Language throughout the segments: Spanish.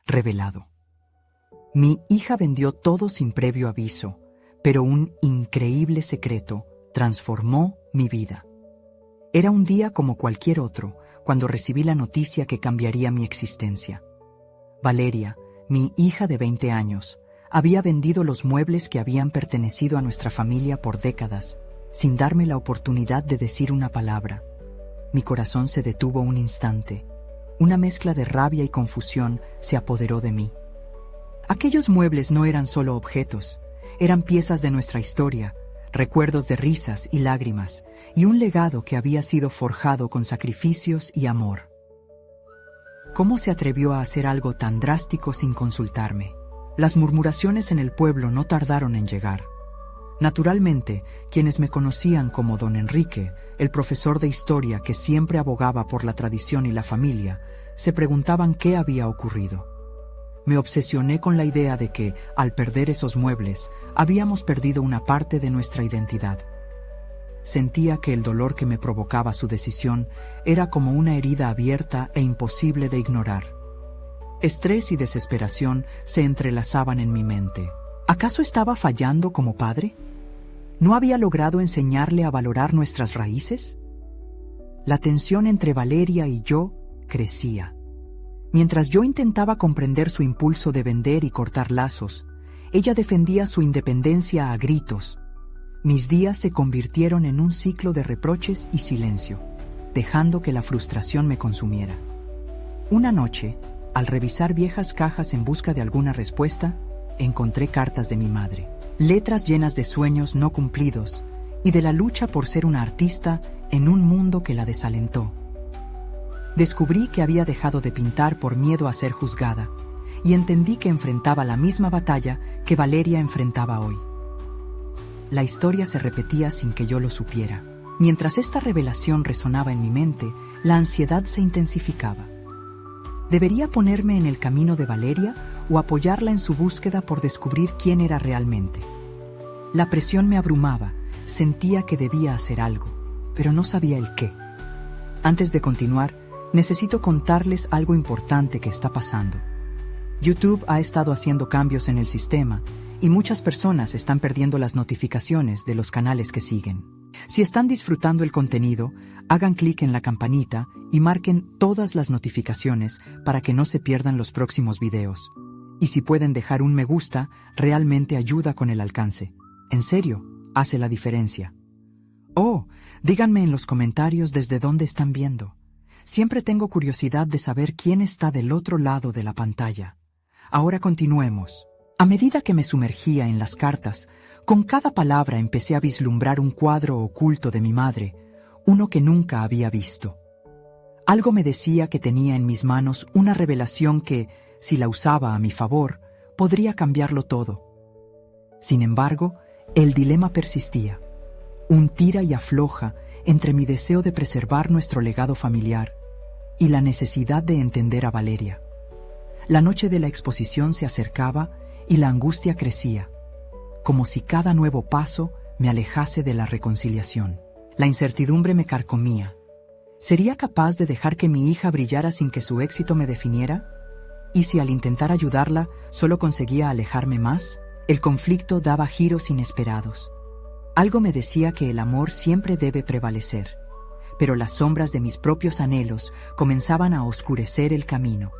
revelado. Mi hija vendió todo sin previo aviso, pero un increíble secreto transformó mi vida. Era un día como cualquier otro, cuando recibí la noticia que cambiaría mi existencia. Valeria, mi hija de 20 años, había vendido los muebles que habían pertenecido a nuestra familia por décadas, sin darme la oportunidad de decir una palabra. Mi corazón se detuvo un instante. Una mezcla de rabia y confusión se apoderó de mí. Aquellos muebles no eran solo objetos, eran piezas de nuestra historia, recuerdos de risas y lágrimas, y un legado que había sido forjado con sacrificios y amor. ¿Cómo se atrevió a hacer algo tan drástico sin consultarme? Las murmuraciones en el pueblo no tardaron en llegar. Naturalmente, quienes me conocían como Don Enrique, el profesor de historia que siempre abogaba por la tradición y la familia, se preguntaban qué había ocurrido. Me obsesioné con la idea de que, al perder esos muebles, habíamos perdido una parte de nuestra identidad. Sentía que el dolor que me provocaba su decisión era como una herida abierta e imposible de ignorar. Estrés y desesperación se entrelazaban en mi mente. ¿Acaso estaba fallando como padre? ¿No había logrado enseñarle a valorar nuestras raíces? La tensión entre Valeria y yo crecía. Mientras yo intentaba comprender su impulso de vender y cortar lazos, ella defendía su independencia a gritos. Mis días se convirtieron en un ciclo de reproches y silencio, dejando que la frustración me consumiera. Una noche, al revisar viejas cajas en busca de alguna respuesta, encontré cartas de mi madre, letras llenas de sueños no cumplidos y de la lucha por ser una artista en un mundo que la desalentó. Descubrí que había dejado de pintar por miedo a ser juzgada y entendí que enfrentaba la misma batalla que Valeria enfrentaba hoy. La historia se repetía sin que yo lo supiera. Mientras esta revelación resonaba en mi mente, la ansiedad se intensificaba. ¿Debería ponerme en el camino de Valeria o apoyarla en su búsqueda por descubrir quién era realmente? La presión me abrumaba, sentía que debía hacer algo, pero no sabía el qué. Antes de continuar, necesito contarles algo importante que está pasando. YouTube ha estado haciendo cambios en el sistema y muchas personas están perdiendo las notificaciones de los canales que siguen. Si están disfrutando el contenido, hagan clic en la campanita y marquen todas las notificaciones para que no se pierdan los próximos videos. Y si pueden dejar un me gusta, realmente ayuda con el alcance. En serio, hace la diferencia. Oh, díganme en los comentarios desde dónde están viendo. Siempre tengo curiosidad de saber quién está del otro lado de la pantalla. Ahora continuemos. A medida que me sumergía en las cartas, con cada palabra empecé a vislumbrar un cuadro oculto de mi madre, uno que nunca había visto. Algo me decía que tenía en mis manos una revelación que, si la usaba a mi favor, podría cambiarlo todo. Sin embargo, el dilema persistía. Un tira y afloja entre mi deseo de preservar nuestro legado familiar y la necesidad de entender a Valeria. La noche de la exposición se acercaba y la angustia crecía, como si cada nuevo paso me alejase de la reconciliación. La incertidumbre me carcomía. ¿Sería capaz de dejar que mi hija brillara sin que su éxito me definiera? ¿Y si al intentar ayudarla solo conseguía alejarme más? El conflicto daba giros inesperados. Algo me decía que el amor siempre debe prevalecer, pero las sombras de mis propios anhelos comenzaban a oscurecer el camino.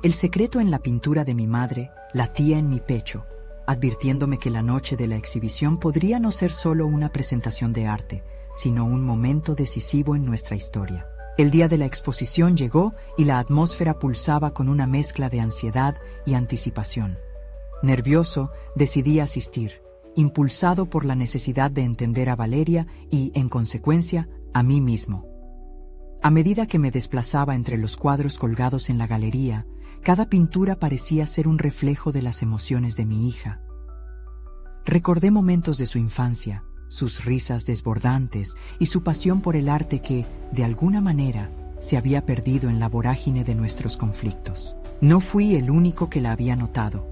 El secreto en la pintura de mi madre latía en mi pecho, advirtiéndome que la noche de la exhibición podría no ser solo una presentación de arte, sino un momento decisivo en nuestra historia. El día de la exposición llegó y la atmósfera pulsaba con una mezcla de ansiedad y anticipación. Nervioso, decidí asistir, impulsado por la necesidad de entender a Valeria y, en consecuencia, a mí mismo. A medida que me desplazaba entre los cuadros colgados en la galería, cada pintura parecía ser un reflejo de las emociones de mi hija. Recordé momentos de su infancia, sus risas desbordantes y su pasión por el arte que, de alguna manera, se había perdido en la vorágine de nuestros conflictos. No fui el único que la había notado.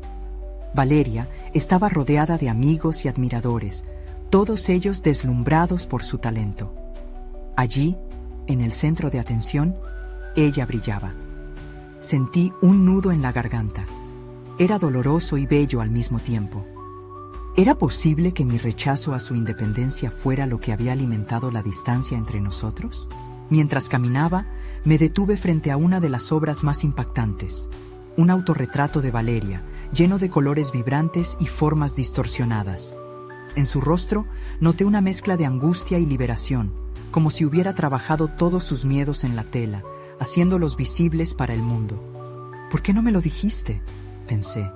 Valeria estaba rodeada de amigos y admiradores, todos ellos deslumbrados por su talento. Allí, en el centro de atención, ella brillaba. Sentí un nudo en la garganta. Era doloroso y bello al mismo tiempo. ¿Era posible que mi rechazo a su independencia fuera lo que había alimentado la distancia entre nosotros? Mientras caminaba, me detuve frente a una de las obras más impactantes, un autorretrato de Valeria, lleno de colores vibrantes y formas distorsionadas. En su rostro noté una mezcla de angustia y liberación, como si hubiera trabajado todos sus miedos en la tela, haciéndolos visibles para el mundo. ¿Por qué no me lo dijiste?, pensé,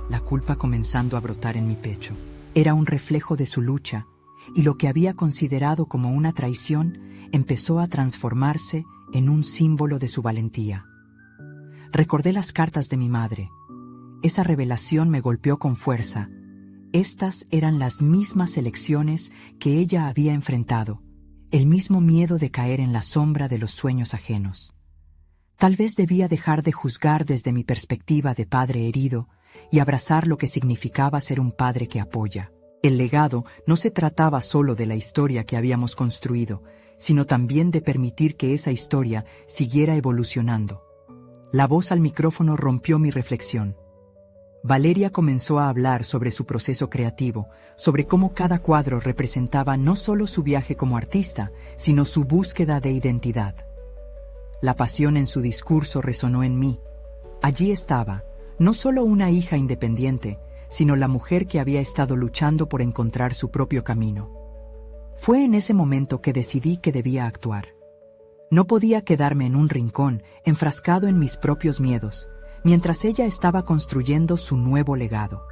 la culpa comenzando a brotar en mi pecho. Era un reflejo de su lucha, y lo que había considerado como una traición empezó a transformarse en un símbolo de su valentía. Recordé las cartas de mi madre. Esa revelación me golpeó con fuerza. Estas eran las mismas elecciones que ella había enfrentado, el mismo miedo de caer en la sombra de los sueños ajenos. Tal vez debía dejar de juzgar desde mi perspectiva de padre herido y abrazar lo que significaba ser un padre que apoya. El legado no se trataba solo de la historia que habíamos construido, sino también de permitir que esa historia siguiera evolucionando. La voz al micrófono rompió mi reflexión. Valeria comenzó a hablar sobre su proceso creativo, sobre cómo cada cuadro representaba no solo su viaje como artista, sino su búsqueda de identidad. La pasión en su discurso resonó en mí. Allí estaba, no solo una hija independiente, sino la mujer que había estado luchando por encontrar su propio camino. Fue en ese momento que decidí que debía actuar. No podía quedarme en un rincón, enfrascado en mis propios miedos, mientras ella estaba construyendo su nuevo legado.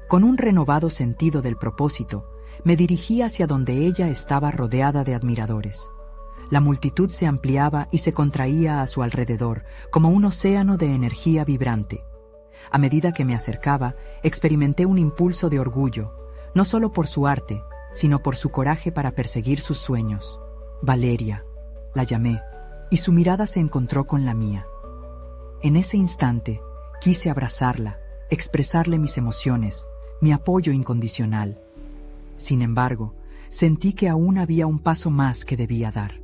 Con un renovado sentido del propósito, me dirigí hacia donde ella estaba rodeada de admiradores. La multitud se ampliaba y se contraía a su alrededor, como un océano de energía vibrante. A medida que me acercaba, experimenté un impulso de orgullo, no solo por su arte, sino por su coraje para perseguir sus sueños. Valeria, la llamé, y su mirada se encontró con la mía. En ese instante, quise abrazarla, expresarle mis emociones, mi apoyo incondicional. Sin embargo, sentí que aún había un paso más que debía dar.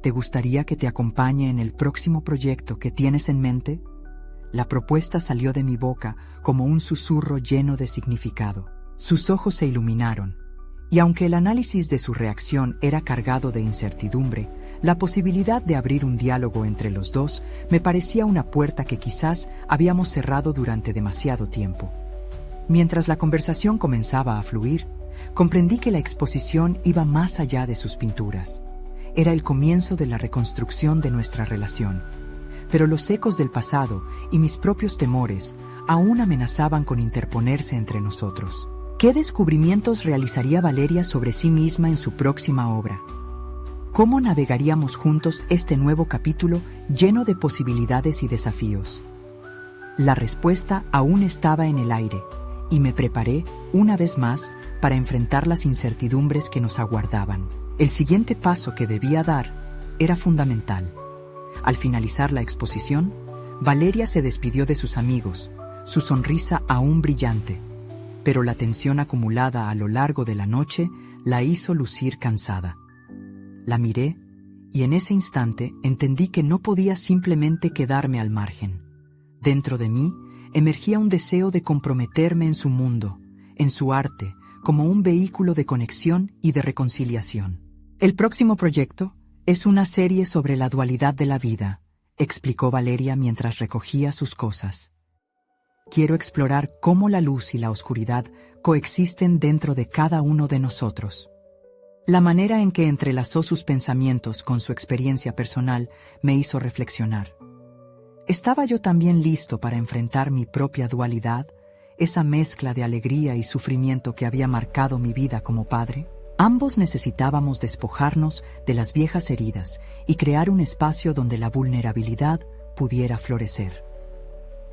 ¿Te gustaría que te acompañe en el próximo proyecto que tienes en mente? La propuesta salió de mi boca como un susurro lleno de significado. Sus ojos se iluminaron, y aunque el análisis de su reacción era cargado de incertidumbre, la posibilidad de abrir un diálogo entre los dos me parecía una puerta que quizás habíamos cerrado durante demasiado tiempo. Mientras la conversación comenzaba a fluir, comprendí que la exposición iba más allá de sus pinturas. Era el comienzo de la reconstrucción de nuestra relación. Pero los ecos del pasado y mis propios temores aún amenazaban con interponerse entre nosotros. ¿Qué descubrimientos realizaría Valeria sobre sí misma en su próxima obra? ¿Cómo navegaríamos juntos este nuevo capítulo lleno de posibilidades y desafíos? La respuesta aún estaba en el aire, y me preparé, una vez más, para enfrentar las incertidumbres que nos aguardaban. El siguiente paso que debía dar era fundamental. Al finalizar la exposición, Valeria se despidió de sus amigos, su sonrisa aún brillante, pero la tensión acumulada a lo largo de la noche la hizo lucir cansada. La miré, y en ese instante entendí que no podía simplemente quedarme al margen. Dentro de mí emergía un deseo de comprometerme en su mundo, en su arte, como un vehículo de conexión y de reconciliación. El próximo proyecto es una serie sobre la dualidad de la vida, explicó Valeria mientras recogía sus cosas. Quiero explorar cómo la luz y la oscuridad coexisten dentro de cada uno de nosotros. La manera en que entrelazó sus pensamientos con su experiencia personal me hizo reflexionar. ¿Estaba yo también listo para enfrentar mi propia dualidad, esa mezcla de alegría y sufrimiento que había marcado mi vida como padre? Ambos necesitábamos despojarnos de las viejas heridas y crear un espacio donde la vulnerabilidad pudiera florecer.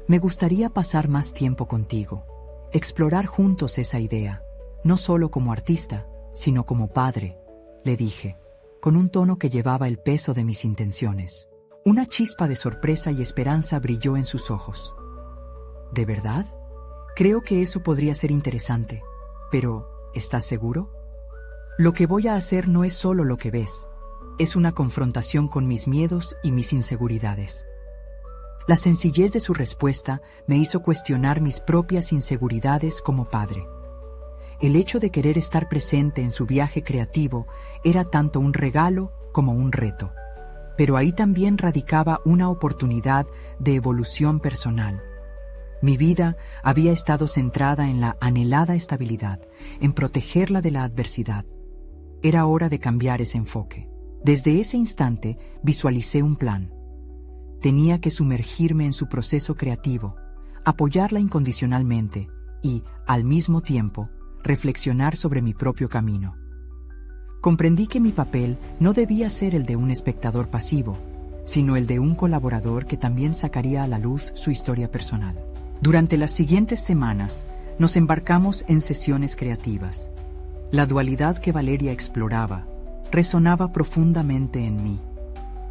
Me gustaría pasar más tiempo contigo, explorar juntos esa idea, no solo como artista, sino como padre, le dije, con un tono que llevaba el peso de mis intenciones. Una chispa de sorpresa y esperanza brilló en sus ojos. ¿De verdad? Creo que eso podría ser interesante, pero ¿estás seguro? Lo que voy a hacer no es solo lo que ves, es una confrontación con mis miedos y mis inseguridades. La sencillez de su respuesta me hizo cuestionar mis propias inseguridades como padre. El hecho de querer estar presente en su viaje creativo era tanto un regalo como un reto. Pero ahí también radicaba una oportunidad de evolución personal. Mi vida había estado centrada en la anhelada estabilidad, en protegerla de la adversidad. Era hora de cambiar ese enfoque. Desde ese instante visualicé un plan. Tenía que sumergirme en su proceso creativo, apoyarla incondicionalmente y, al mismo tiempo, reflexionar sobre mi propio camino. Comprendí que mi papel no debía ser el de un espectador pasivo, sino el de un colaborador que también sacaría a la luz su historia personal. Durante las siguientes semanas, nos embarcamos en sesiones creativas. La dualidad que Valeria exploraba resonaba profundamente en mí.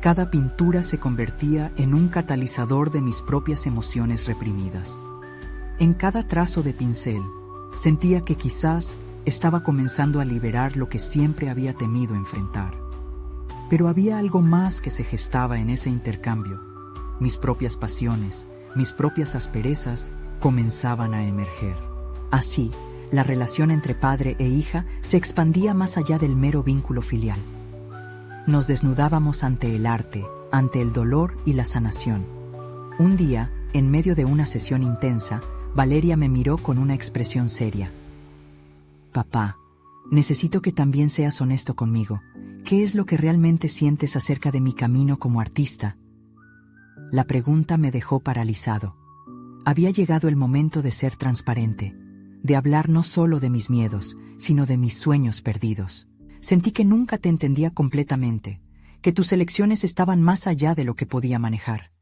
Cada pintura se convertía en un catalizador de mis propias emociones reprimidas. En cada trazo de pincel, sentía que quizás estaba comenzando a liberar lo que siempre había temido enfrentar. Pero había algo más que se gestaba en ese intercambio. Mis propias pasiones, mis propias asperezas comenzaban a emerger. Así, la relación entre padre e hija se expandía más allá del mero vínculo filial. Nos desnudábamos ante el arte, ante el dolor y la sanación. Un día, en medio de una sesión intensa, Valeria me miró con una expresión seria. «Papá, necesito que también seas honesto conmigo. ¿Qué es lo que realmente sientes acerca de mi camino como artista?» La pregunta me dejó paralizado. Había llegado el momento de ser transparente, de hablar no solo de mis miedos, sino de mis sueños perdidos. Sentí que nunca te entendía completamente, que tus elecciones estaban más allá de lo que podía manejar.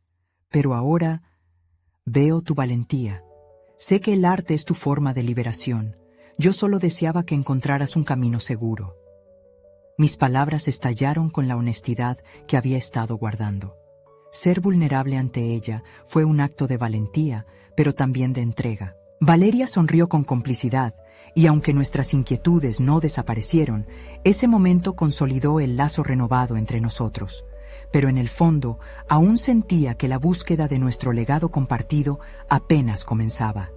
Pero ahora veo tu valentía. Sé que el arte es tu forma de liberación. Yo solo deseaba que encontraras un camino seguro. Mis palabras estallaron con la honestidad que había estado guardando. Ser vulnerable ante ella fue un acto de valentía, pero también de entrega. Valeria sonrió con complicidad, y aunque nuestras inquietudes no desaparecieron, ese momento consolidó el lazo renovado entre nosotros. Pero en el fondo, aún sentía que la búsqueda de nuestro legado compartido apenas comenzaba.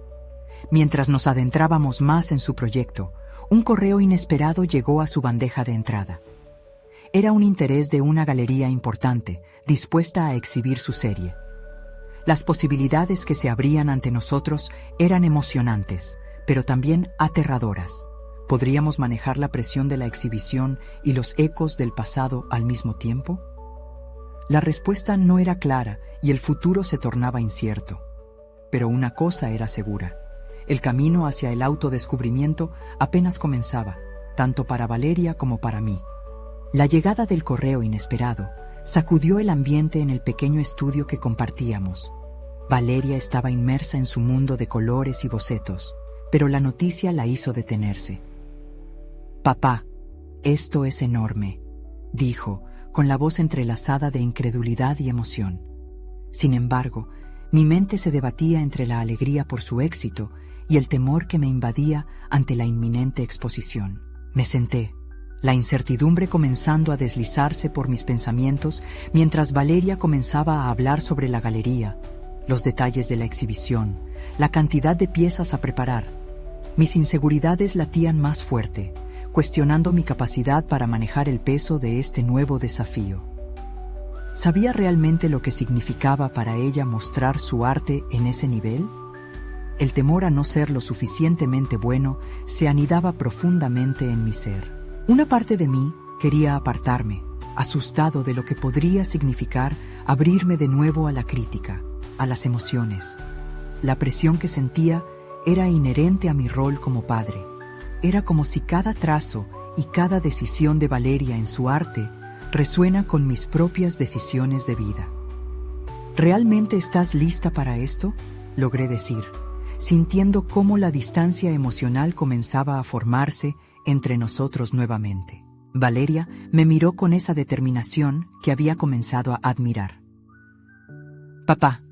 Mientras nos adentrábamos más en su proyecto, un correo inesperado llegó a su bandeja de entrada. Era un interés de una galería importante, dispuesta a exhibir su serie. Las posibilidades que se abrían ante nosotros eran emocionantes, pero también aterradoras. ¿Podríamos manejar la presión de la exhibición y los ecos del pasado al mismo tiempo? La respuesta no era clara y el futuro se tornaba incierto. Pero una cosa era segura: el camino hacia el autodescubrimiento apenas comenzaba, tanto para Valeria como para mí. La llegada del correo inesperado sacudió el ambiente en el pequeño estudio que compartíamos. Valeria estaba inmersa en su mundo de colores y bocetos, pero la noticia la hizo detenerse. «Papá, esto es enorme», dijo, con la voz entrelazada de incredulidad y emoción. Sin embargo, mi mente se debatía entre la alegría por su éxito y el temor que me invadía ante la inminente exposición. Me senté, la incertidumbre comenzando a deslizarse por mis pensamientos mientras Valeria comenzaba a hablar sobre la galería, los detalles de la exhibición, la cantidad de piezas a preparar. Mis inseguridades latían más fuerte, cuestionando mi capacidad para manejar el peso de este nuevo desafío. ¿Sabía realmente lo que significaba para ella mostrar su arte en ese nivel? El temor a no ser lo suficientemente bueno se anidaba profundamente en mi ser. Una parte de mí quería apartarme, asustado de lo que podría significar abrirme de nuevo a la crítica, a las emociones. La presión que sentía era inherente a mi rol como padre. Era como si cada trazo y cada decisión de Valeria en su arte resuena con mis propias decisiones de vida. ¿Realmente estás lista para esto?, logré decir, sintiendo cómo la distancia emocional comenzaba a formarse entre nosotros nuevamente. Valeria me miró con esa determinación que había comenzado a admirar. «Papá,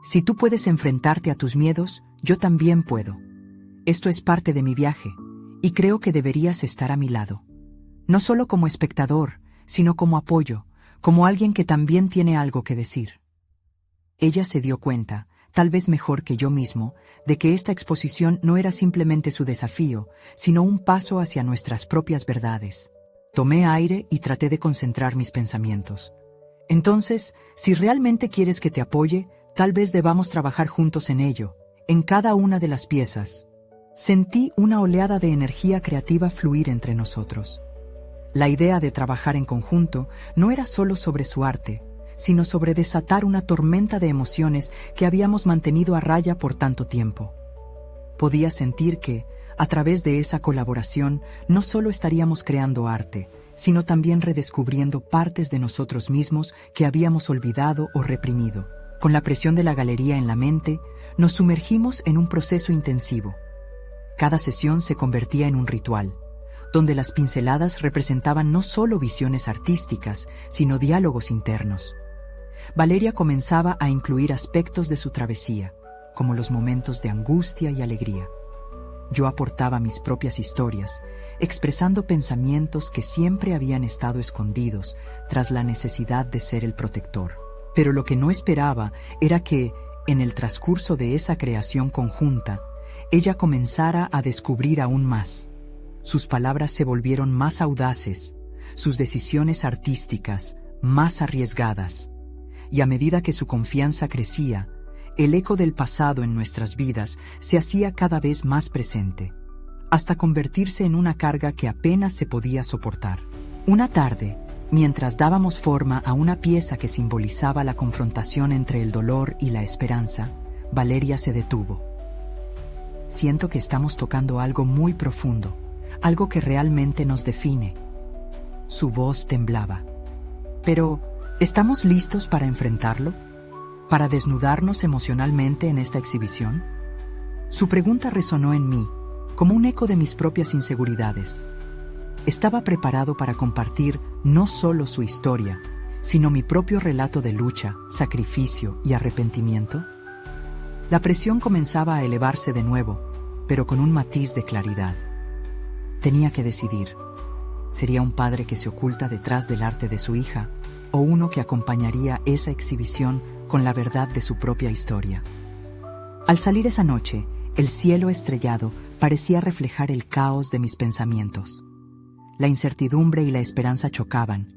si tú puedes enfrentarte a tus miedos, yo también puedo. Esto es parte de mi viaje, y creo que deberías estar a mi lado. No solo como espectador, sino como apoyo, como alguien que también tiene algo que decir». Ella se dio cuenta, tal vez mejor que yo mismo, de que esta exposición no era simplemente su desafío, sino un paso hacia nuestras propias verdades. Tomé aire y traté de concentrar mis pensamientos. Entonces, si realmente quieres que te apoye, tal vez debamos trabajar juntos en ello, en cada una de las piezas. Sentí una oleada de energía creativa fluir entre nosotros. La idea de trabajar en conjunto no era solo sobre su arte, sino sobre desatar una tormenta de emociones que habíamos mantenido a raya por tanto tiempo. Podía sentir que, a través de esa colaboración, no solo estaríamos creando arte, sino también redescubriendo partes de nosotros mismos que habíamos olvidado o reprimido. Con la presión de la galería en la mente, nos sumergimos en un proceso intensivo. Cada sesión se convertía en un ritual, donde las pinceladas representaban no solo visiones artísticas, sino diálogos internos. Valeria comenzaba a incluir aspectos de su travesía, como los momentos de angustia y alegría. Yo aportaba mis propias historias, expresando pensamientos que siempre habían estado escondidos tras la necesidad de ser el protector. Pero lo que no esperaba era que, en el transcurso de esa creación conjunta, ella comenzara a descubrir aún más. Sus palabras se volvieron más audaces, sus decisiones artísticas más arriesgadas. Y a medida que su confianza crecía, el eco del pasado en nuestras vidas se hacía cada vez más presente, hasta convertirse en una carga que apenas se podía soportar. Una tarde, mientras dábamos forma a una pieza que simbolizaba la confrontación entre el dolor y la esperanza, Valeria se detuvo. Siento que estamos tocando algo muy profundo, algo que realmente nos define. Su voz temblaba. Pero, ¿estamos listos para enfrentarlo? ¿Para desnudarnos emocionalmente en esta exhibición? Su pregunta resonó en mí, como un eco de mis propias inseguridades. ¿Estaba preparado para compartir no solo su historia, sino mi propio relato de lucha, sacrificio y arrepentimiento? La presión comenzaba a elevarse de nuevo, pero con un matiz de claridad. Tenía que decidir. ¿Sería un padre que se oculta detrás del arte de su hija, o uno que acompañaría esa exhibición con la verdad de su propia historia? Al salir esa noche, el cielo estrellado parecía reflejar el caos de mis pensamientos. La incertidumbre y la esperanza chocaban,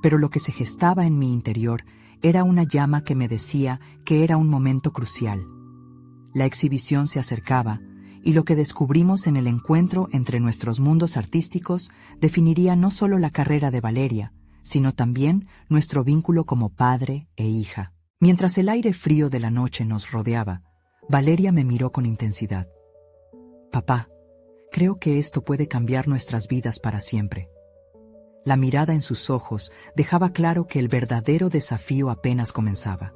pero lo que se gestaba en mi interior era una llama que me decía que era un momento crucial. La exhibición se acercaba, y lo que descubrimos en el encuentro entre nuestros mundos artísticos definiría no solo la carrera de Valeria, sino también nuestro vínculo como padre e hija. Mientras el aire frío de la noche nos rodeaba, Valeria me miró con intensidad. «Papá, creo que esto puede cambiar nuestras vidas para siempre». La mirada en sus ojos dejaba claro que el verdadero desafío apenas comenzaba.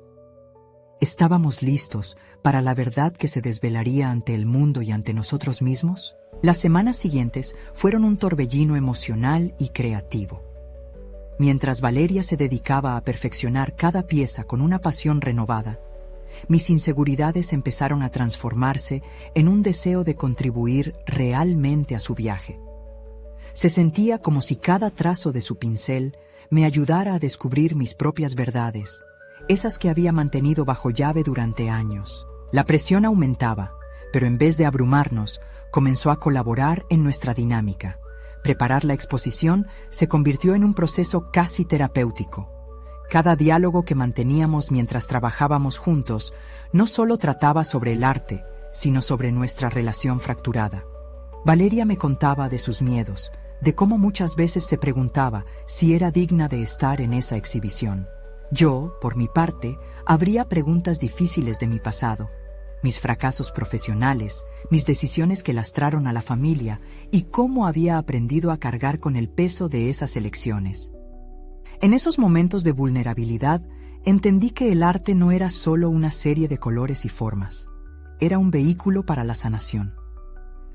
¿Estábamos listos para la verdad que se desvelaría ante el mundo y ante nosotros mismos? Las semanas siguientes fueron un torbellino emocional y creativo. Mientras Valeria se dedicaba a perfeccionar cada pieza con una pasión renovada, mis inseguridades empezaron a transformarse en un deseo de contribuir realmente a su viaje. Se sentía como si cada trazo de su pincel me ayudara a descubrir mis propias verdades, esas que había mantenido bajo llave durante años. La presión aumentaba, pero en vez de abrumarnos, comenzó a colaborar en nuestra dinámica. Preparar la exposición se convirtió en un proceso casi terapéutico. Cada diálogo que manteníamos mientras trabajábamos juntos no solo trataba sobre el arte, sino sobre nuestra relación fracturada. Valeria me contaba de sus miedos, de cómo muchas veces se preguntaba si era digna de estar en esa exhibición. Yo, por mi parte, habría preguntas difíciles de mi pasado, mis fracasos profesionales, mis decisiones que lastraron a la familia y cómo había aprendido a cargar con el peso de esas elecciones. En esos momentos de vulnerabilidad, entendí que el arte no era solo una serie de colores y formas, era un vehículo para la sanación.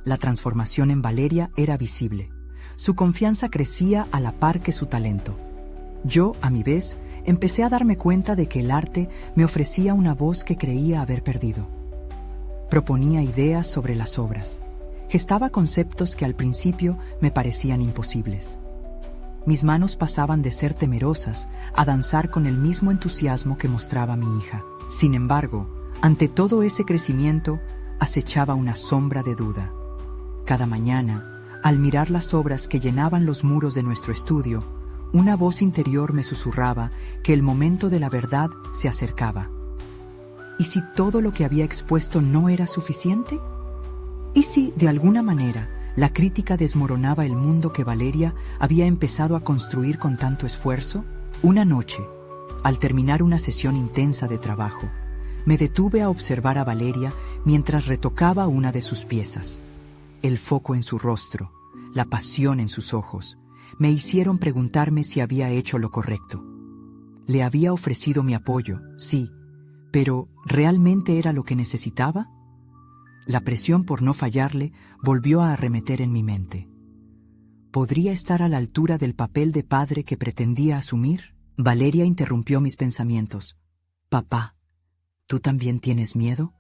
La transformación en Valeria era visible. Su confianza crecía a la par que su talento. Yo, a mi vez, empecé a darme cuenta de que el arte me ofrecía una voz que creía haber perdido. Proponía ideas sobre las obras, gestaba conceptos que al principio me parecían imposibles. Mis manos pasaban de ser temerosas a danzar con el mismo entusiasmo que mostraba mi hija. Sin embargo, ante todo ese crecimiento, acechaba una sombra de duda. Cada mañana, al mirar las obras que llenaban los muros de nuestro estudio, una voz interior me susurraba que el momento de la verdad se acercaba. ¿Y si todo lo que había expuesto no era suficiente? ¿Y si, de alguna manera, la crítica desmoronaba el mundo que Valeria había empezado a construir con tanto esfuerzo? Una noche, al terminar una sesión intensa de trabajo, me detuve a observar a Valeria mientras retocaba una de sus piezas. El foco en su rostro, la pasión en sus ojos, me hicieron preguntarme si había hecho lo correcto. Le había ofrecido mi apoyo, sí, pero ¿realmente era lo que necesitaba? La presión por no fallarle volvió a arremeter en mi mente. ¿Podría estar a la altura del papel de padre que pretendía asumir? Valeria interrumpió mis pensamientos. «Papá, ¿tú también tienes miedo?»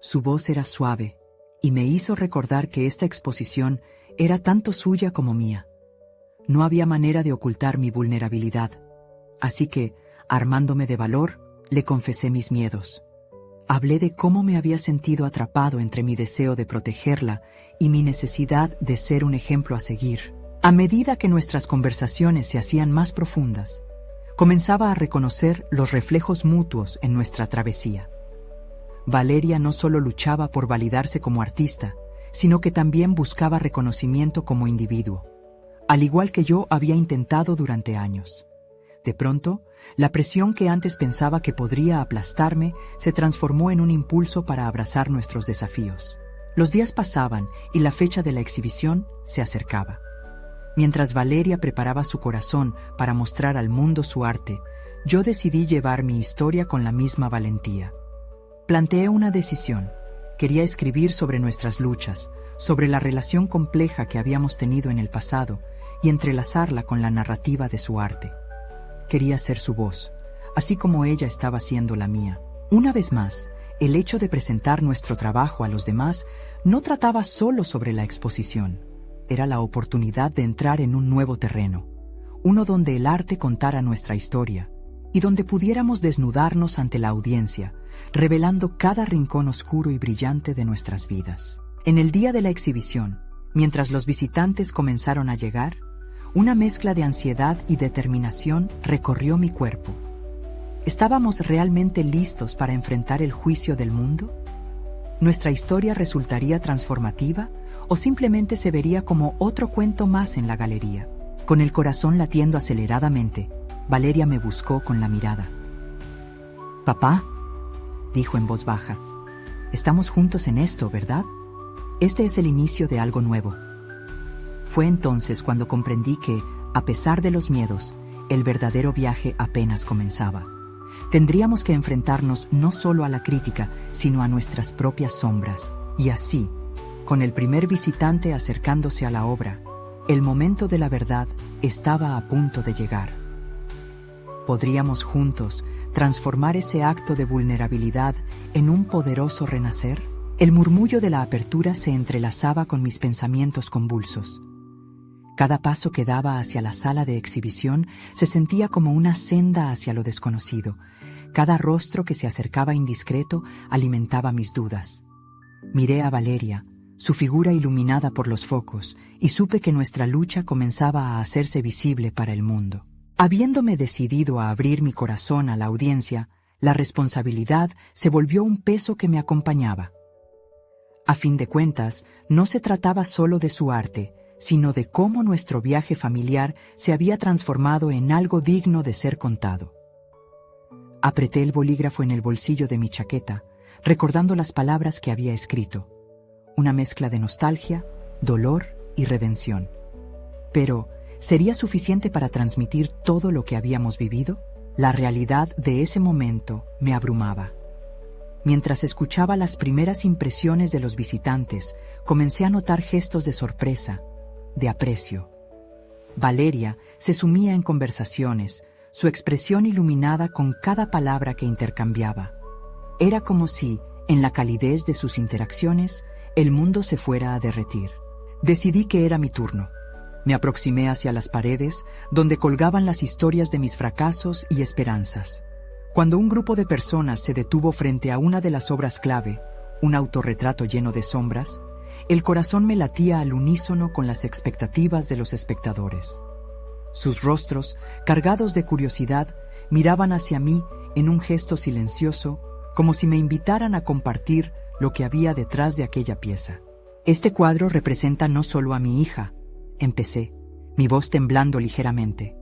Su voz era suave y me hizo recordar que esta exposición era tanto suya como mía. No había manera de ocultar mi vulnerabilidad, así que, armándome de valor, le confesé mis miedos. Hablé de cómo me había sentido atrapado entre mi deseo de protegerla y mi necesidad de ser un ejemplo a seguir. A medida que nuestras conversaciones se hacían más profundas, comenzaba a reconocer los reflejos mutuos en nuestra travesía. Valeria no solo luchaba por validarse como artista, sino que también buscaba reconocimiento como individuo, al igual que yo había intentado durante años. De pronto, la presión que antes pensaba que podría aplastarme se transformó en un impulso para abrazar nuestros desafíos. Los días pasaban y la fecha de la exhibición se acercaba. Mientras Valeria preparaba su corazón para mostrar al mundo su arte, yo decidí llevar mi historia con la misma valentía. Planteé una decisión. Quería escribir sobre nuestras luchas, sobre la relación compleja que habíamos tenido en el pasado y entrelazarla con la narrativa de su arte. Quería ser su voz, así como ella estaba siendo la mía. Una vez más, el hecho de presentar nuestro trabajo a los demás no trataba solo sobre la exposición. Era la oportunidad de entrar en un nuevo terreno, uno donde el arte contara nuestra historia y donde pudiéramos desnudarnos ante la audiencia, revelando cada rincón oscuro y brillante de nuestras vidas. En el día de la exhibición, mientras los visitantes comenzaron a llegar, una mezcla de ansiedad y determinación recorrió mi cuerpo. ¿Estábamos realmente listos para enfrentar el juicio del mundo? ¿Nuestra historia resultaría transformativa o simplemente se vería como otro cuento más en la galería? Con el corazón latiendo aceleradamente, Valeria me buscó con la mirada. «Papá», dijo en voz baja, «estamos juntos en esto, ¿verdad? Este es el inicio de algo nuevo». Fue entonces cuando comprendí que, a pesar de los miedos, el verdadero viaje apenas comenzaba. Tendríamos que enfrentarnos no solo a la crítica, sino a nuestras propias sombras. Y así, con el primer visitante acercándose a la obra, el momento de la verdad estaba a punto de llegar. ¿Podríamos juntos transformar ese acto de vulnerabilidad en un poderoso renacer? El murmullo de la apertura se entrelazaba con mis pensamientos convulsos. Cada paso que daba hacia la sala de exhibición se sentía como una senda hacia lo desconocido. Cada rostro que se acercaba indiscreto alimentaba mis dudas. Miré a Valeria, su figura iluminada por los focos, y supe que nuestra lucha comenzaba a hacerse visible para el mundo. Habiéndome decidido a abrir mi corazón a la audiencia, la responsabilidad se volvió un peso que me acompañaba. A fin de cuentas, no se trataba solo de su arte, sino de cómo nuestro viaje familiar se había transformado en algo digno de ser contado. Apreté el bolígrafo en el bolsillo de mi chaqueta, recordando las palabras que había escrito, una mezcla de nostalgia, dolor y redención. Pero, ¿sería suficiente para transmitir todo lo que habíamos vivido? La realidad de ese momento me abrumaba. Mientras escuchaba las primeras impresiones de los visitantes, comencé a notar gestos de sorpresa, de aprecio. Valeria se sumía en conversaciones, su expresión iluminada con cada palabra que intercambiaba. Era como si, en la calidez de sus interacciones, el mundo se fuera a derretir. Decidí que era mi turno. Me aproximé hacia las paredes, donde colgaban las historias de mis fracasos y esperanzas. Cuando un grupo de personas se detuvo frente a una de las obras clave, un autorretrato lleno de sombras, el corazón me latía al unísono con las expectativas de los espectadores. Sus rostros, cargados de curiosidad, miraban hacia mí en un gesto silencioso, como si me invitaran a compartir lo que había detrás de aquella pieza. Este cuadro representa no solo a mi hija, empecé, mi voz temblando ligeramente.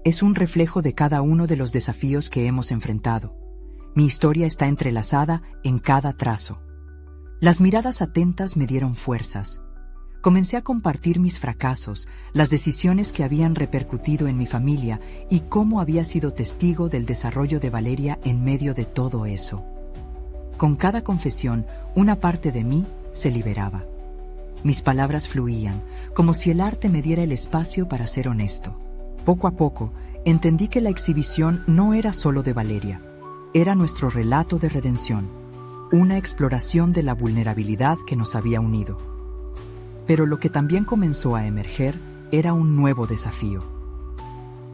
Es un reflejo de cada uno de los desafíos que hemos enfrentado. Mi historia está entrelazada en cada trazo. Las miradas atentas me dieron fuerzas. Comencé a compartir mis fracasos, las decisiones que habían repercutido en mi familia y cómo había sido testigo del desarrollo de Valeria en medio de todo eso. Con cada confesión, una parte de mí se liberaba. Mis palabras fluían, como si el arte me diera el espacio para ser honesto. Poco a poco, entendí que la exhibición no era solo de Valeria, era nuestro relato de redención, una exploración de la vulnerabilidad que nos había unido. Pero lo que también comenzó a emerger era un nuevo desafío.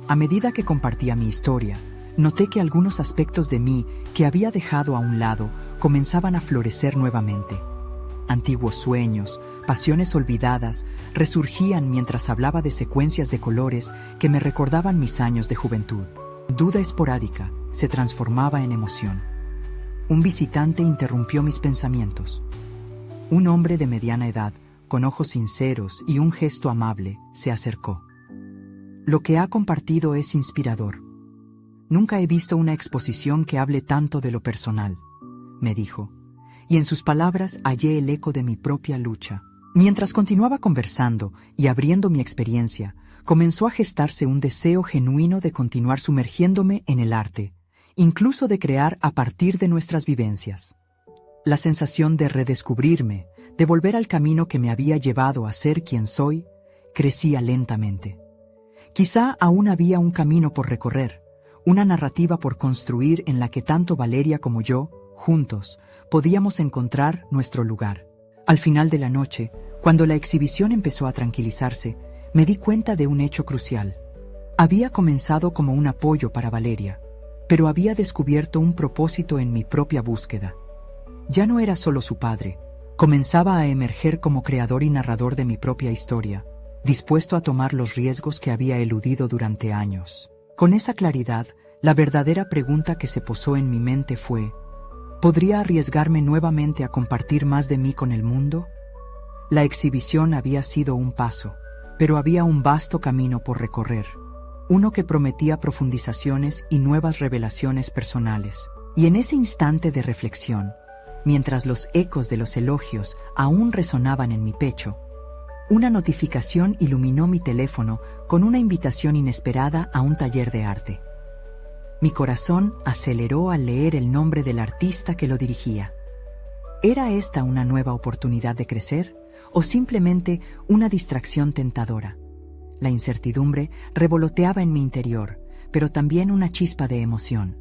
A medida que compartía mi historia, noté que algunos aspectos de mí que había dejado a un lado comenzaban a florecer nuevamente. Antiguos sueños, pasiones olvidadas, resurgían mientras hablaba de secuencias de colores que me recordaban mis años de juventud. Duda esporádica se transformaba en emoción. Un visitante interrumpió mis pensamientos. Un hombre de mediana edad, con ojos sinceros y un gesto amable, se acercó. Lo que ha compartido es inspirador. Nunca he visto una exposición que hable tanto de lo personal, me dijo, y en sus palabras hallé el eco de mi propia lucha. Mientras continuaba conversando y abriendo mi experiencia, comenzó a gestarse un deseo genuino de continuar sumergiéndome en el arte, incluso de crear a partir de nuestras vivencias. La sensación de redescubrirme, de volver al camino que me había llevado a ser quien soy, crecía lentamente. Quizá aún había un camino por recorrer, una narrativa por construir en la que tanto Valeria como yo, juntos, podíamos encontrar nuestro lugar. Al final de la noche, cuando la exhibición empezó a tranquilizarse, me di cuenta de un hecho crucial. Había comenzado como un apoyo para Valeria, pero había descubierto un propósito en mi propia búsqueda. Ya no era solo su padre, comenzaba a emerger como creador y narrador de mi propia historia, dispuesto a tomar los riesgos que había eludido durante años. Con esa claridad, la verdadera pregunta que se posó en mi mente fue: ¿podría arriesgarme nuevamente a compartir más de mí con el mundo? La exhibición había sido un paso, pero había un vasto camino por recorrer, uno que prometía profundizaciones y nuevas revelaciones personales. Y en ese instante de reflexión, mientras los ecos de los elogios aún resonaban en mi pecho, una notificación iluminó mi teléfono con una invitación inesperada a un taller de arte. Mi corazón aceleró al leer el nombre del artista que lo dirigía. ¿Era esta una nueva oportunidad de crecer o simplemente una distracción tentadora? La incertidumbre revoloteaba en mi interior, pero también una chispa de emoción.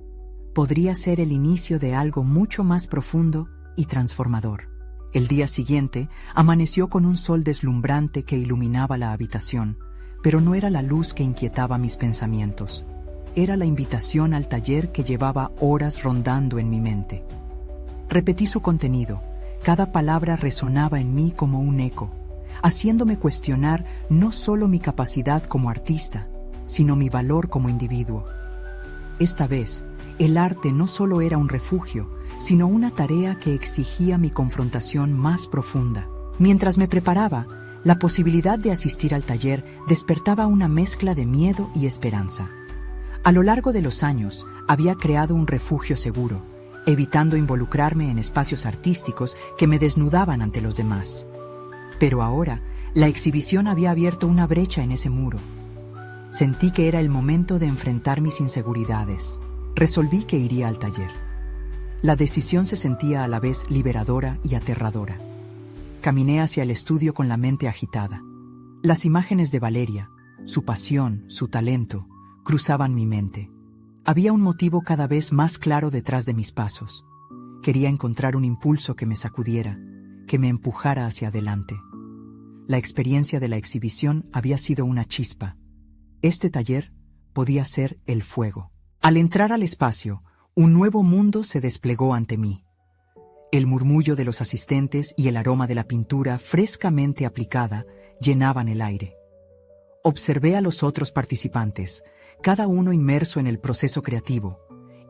Podría ser el inicio de algo mucho más profundo y transformador. El día siguiente amaneció con un sol deslumbrante que iluminaba la habitación, pero no era la luz que inquietaba mis pensamientos. Era la invitación al taller que llevaba horas rondando en mi mente. Repetí su contenido. Cada palabra resonaba en mí como un eco, haciéndome cuestionar no solo mi capacidad como artista, sino mi valor como individuo. Esta vez, el arte no solo era un refugio, sino una tarea que exigía mi confrontación más profunda. Mientras me preparaba, la posibilidad de asistir al taller despertaba una mezcla de miedo y esperanza. A lo largo de los años, había creado un refugio seguro, evitando involucrarme en espacios artísticos que me desnudaban ante los demás. Pero ahora, la exhibición había abierto una brecha en ese muro. Sentí que era el momento de enfrentar mis inseguridades. Resolví que iría al taller. La decisión se sentía a la vez liberadora y aterradora. Caminé hacia el estudio con la mente agitada. Las imágenes de Valeria, su pasión, su talento, cruzaban mi mente. Había un motivo cada vez más claro detrás de mis pasos. Quería encontrar un impulso que me sacudiera, que me empujara hacia adelante. La experiencia de la exhibición había sido una chispa. Este taller podía ser el fuego. Al entrar al espacio, Un nuevo mundo se desplegó ante mí. El murmullo de los asistentes y el aroma de la pintura frescamente aplicada llenaban el aire. Observé a los otros participantes, cada uno inmerso en el proceso creativo,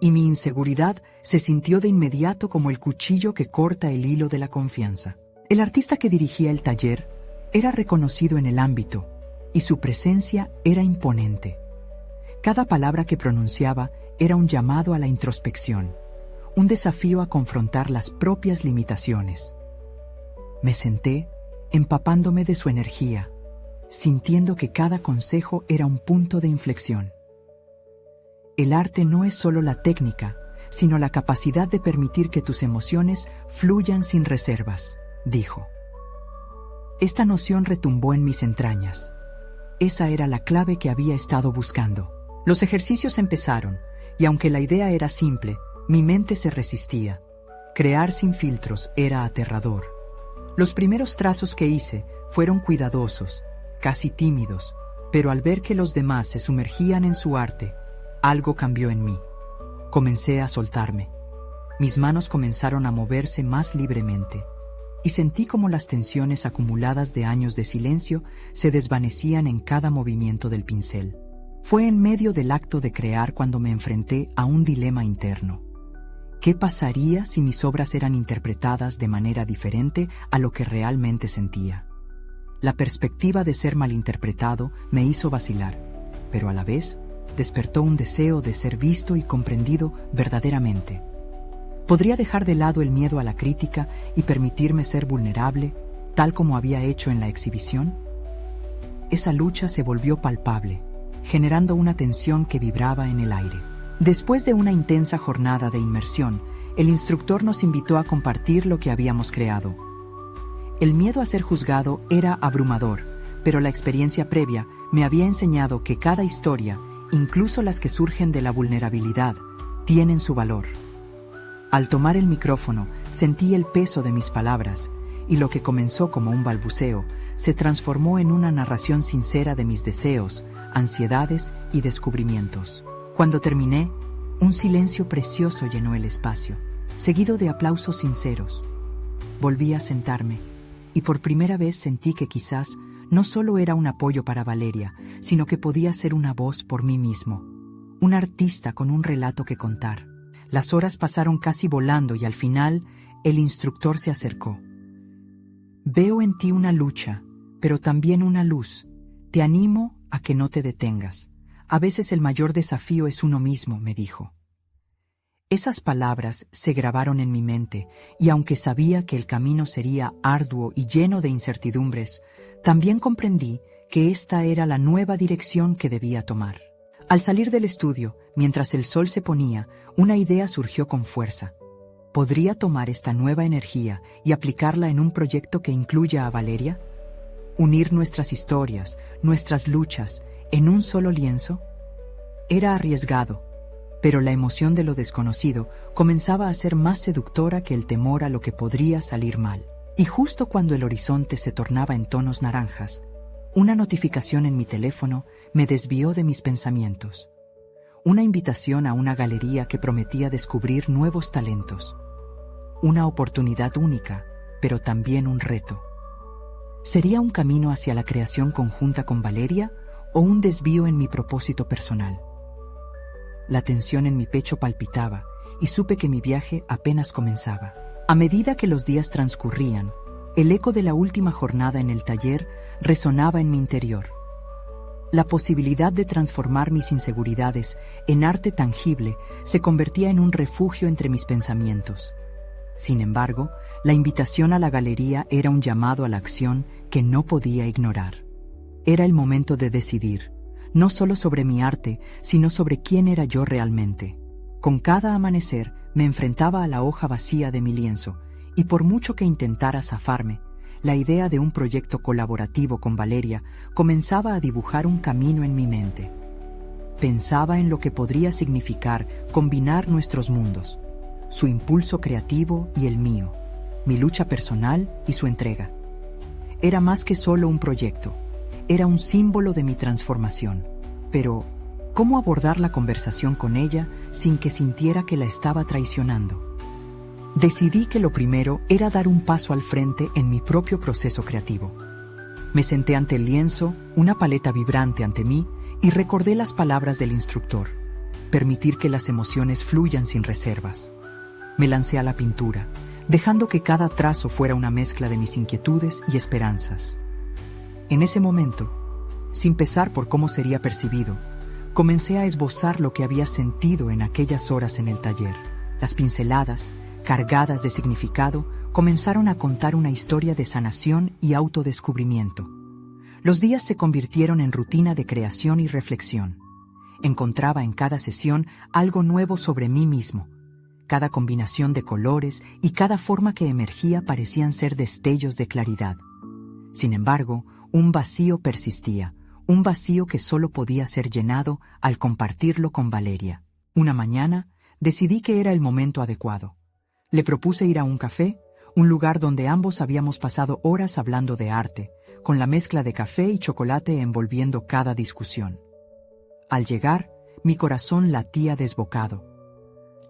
y mi inseguridad se sintió de inmediato como el cuchillo que corta el hilo de la confianza. El artista que dirigía el taller era reconocido en el ámbito, y su presencia era imponente. Cada palabra que pronunciaba era un llamado a la introspección, un desafío a confrontar las propias limitaciones. Me senté, empapándome de su energía, sintiendo que cada consejo era un punto de inflexión. El arte no es solo la técnica, sino la capacidad de permitir que tus emociones fluyan sin reservas, dijo. Esta noción retumbó en mis entrañas. Esa era la clave que había estado buscando. Los ejercicios empezaron, y aunque la idea era simple, mi mente se resistía. Crear sin filtros era aterrador. Los primeros trazos que hice fueron cuidadosos, casi tímidos, pero al ver que los demás se sumergían en su arte, algo cambió en mí. Comencé a soltarme. Mis manos comenzaron a moverse más libremente, y sentí como las tensiones acumuladas de años de silencio se desvanecían en cada movimiento del pincel. Fue en medio del acto de crear cuando me enfrenté a un dilema interno. ¿Qué pasaría si mis obras eran interpretadas de manera diferente a lo que realmente sentía? La perspectiva de ser malinterpretado me hizo vacilar, pero a la vez despertó un deseo de ser visto y comprendido verdaderamente. ¿Podría dejar de lado el miedo a la crítica y permitirme ser vulnerable, tal como había hecho en la exhibición? Esa lucha se volvió palpable, generando una tensión que vibraba en el aire. Después de una intensa jornada de inmersión, el instructor nos invitó a compartir lo que habíamos creado. El miedo a ser juzgado era abrumador, pero la experiencia previa me había enseñado que cada historia, incluso las que surgen de la vulnerabilidad, tienen su valor. Al tomar el micrófono, sentí el peso de mis palabras, y lo que comenzó como un balbuceo se transformó en una narración sincera de mis deseos, ansiedades y descubrimientos. Cuando terminé, un silencio precioso llenó el espacio, seguido de aplausos sinceros. Volví a sentarme, y por primera vez sentí que quizás no solo era un apoyo para Valeria, sino que podía ser una voz por mí mismo, un artista con un relato que contar. Las horas pasaron casi volando y al final el instructor se acercó. Veo en ti una lucha, pero también una luz. Te animo a que no te detengas. A veces el mayor desafío es uno mismo, me dijo. Esas palabras se grabaron en mi mente, y aunque sabía que el camino sería arduo y lleno de incertidumbres, también comprendí que esta era la nueva dirección que debía tomar. Al salir del estudio, mientras el sol se ponía, una idea surgió con fuerza. ¿Podría tomar esta nueva energía y aplicarla en un proyecto que incluya a Valeria? ¿Unir nuestras historias, nuestras luchas, en un solo lienzo? Era arriesgado, pero la emoción de lo desconocido comenzaba a ser más seductora que el temor a lo que podría salir mal. Y justo cuando el horizonte se tornaba en tonos naranjas, una notificación en mi teléfono me desvió de mis pensamientos. Una invitación a una galería que prometía descubrir nuevos talentos. Una oportunidad única, pero también un reto. ¿Sería un camino hacia la creación conjunta con Valeria o un desvío en mi propósito personal? La tensión en mi pecho palpitaba y supe que mi viaje apenas comenzaba. A medida que los días transcurrían, el eco de la última jornada en el taller resonaba en mi interior. La posibilidad de transformar mis inseguridades en arte tangible se convertía en un refugio entre mis pensamientos. Sin embargo, la invitación a la galería era un llamado a la acción que no podía ignorar. Era el momento de decidir, no solo sobre mi arte, sino sobre quién era yo realmente. Con cada amanecer me enfrentaba a la hoja vacía de mi lienzo, y por mucho que intentara zafarme, la idea de un proyecto colaborativo con Valeria comenzaba a dibujar un camino en mi mente. Pensaba en lo que podría significar combinar nuestros mundos, su impulso creativo y el mío, mi lucha personal y su entrega. Era más que solo un proyecto, era un símbolo de mi transformación. Pero, cómo abordar la conversación con ella sin que sintiera que la estaba traicionando. Decidí que lo primero era dar un paso al frente en mi propio proceso creativo. Me senté ante el lienzo, una paleta vibrante ante mí, y recordé las palabras del instructor: permitir que las emociones fluyan sin reservas. Me lancé a la pintura, dejando que cada trazo fuera una mezcla de mis inquietudes y esperanzas. En ese momento, sin pesar por cómo sería percibido, comencé a esbozar lo que había sentido en aquellas horas en el taller. Las pinceladas, cargadas de significado, comenzaron a contar una historia de sanación y autodescubrimiento. Los días se convirtieron en rutina de creación y reflexión. Encontraba en cada sesión algo nuevo sobre mí mismo. Cada combinación de colores y cada forma que emergía parecían ser destellos de claridad. Sin embargo, un vacío persistía, un vacío que solo podía ser llenado al compartirlo con Valeria. Una mañana, decidí que era el momento adecuado. Le propuse ir a un café, un lugar donde ambos habíamos pasado horas hablando de arte, con la mezcla de café y chocolate envolviendo cada discusión. Al llegar, mi corazón latía desbocado.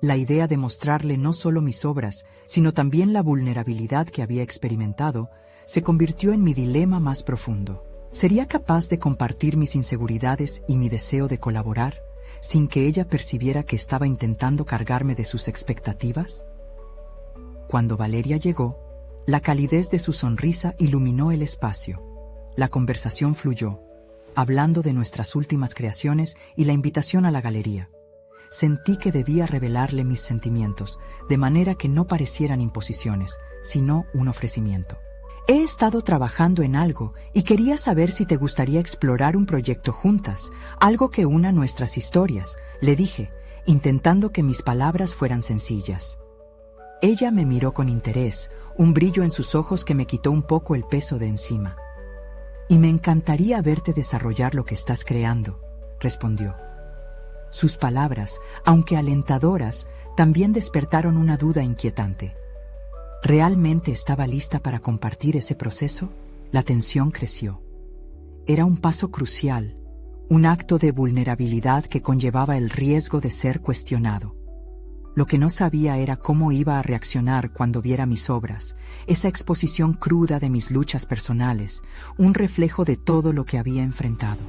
La idea de mostrarle no solo mis obras, sino también la vulnerabilidad que había experimentado, se convirtió en mi dilema más profundo. ¿Sería capaz de compartir mis inseguridades y mi deseo de colaborar, sin que ella percibiera que estaba intentando cargarme de sus expectativas? Cuando Valeria llegó, la calidez de su sonrisa iluminó el espacio. La conversación fluyó, hablando de nuestras últimas creaciones y la invitación a la galería. Sentí que debía revelarle mis sentimientos, de manera que no parecieran imposiciones, sino un ofrecimiento. He estado trabajando en algo y quería saber si te gustaría explorar un proyecto juntas, algo que una nuestras historias, le dije, intentando que mis palabras fueran sencillas. Ella me miró con interés, un brillo en sus ojos que me quitó un poco el peso de encima. «Y me encantaría verte desarrollar lo que estás creando», respondió. Sus palabras, aunque alentadoras, también despertaron una duda inquietante. ¿Realmente estaba lista para compartir ese proceso? La tensión creció. Era un paso crucial, un acto de vulnerabilidad que conllevaba el riesgo de ser cuestionado. Lo que no sabía era cómo iba a reaccionar cuando viera mis obras, esa exposición cruda de mis luchas personales, un reflejo de todo lo que había enfrentado.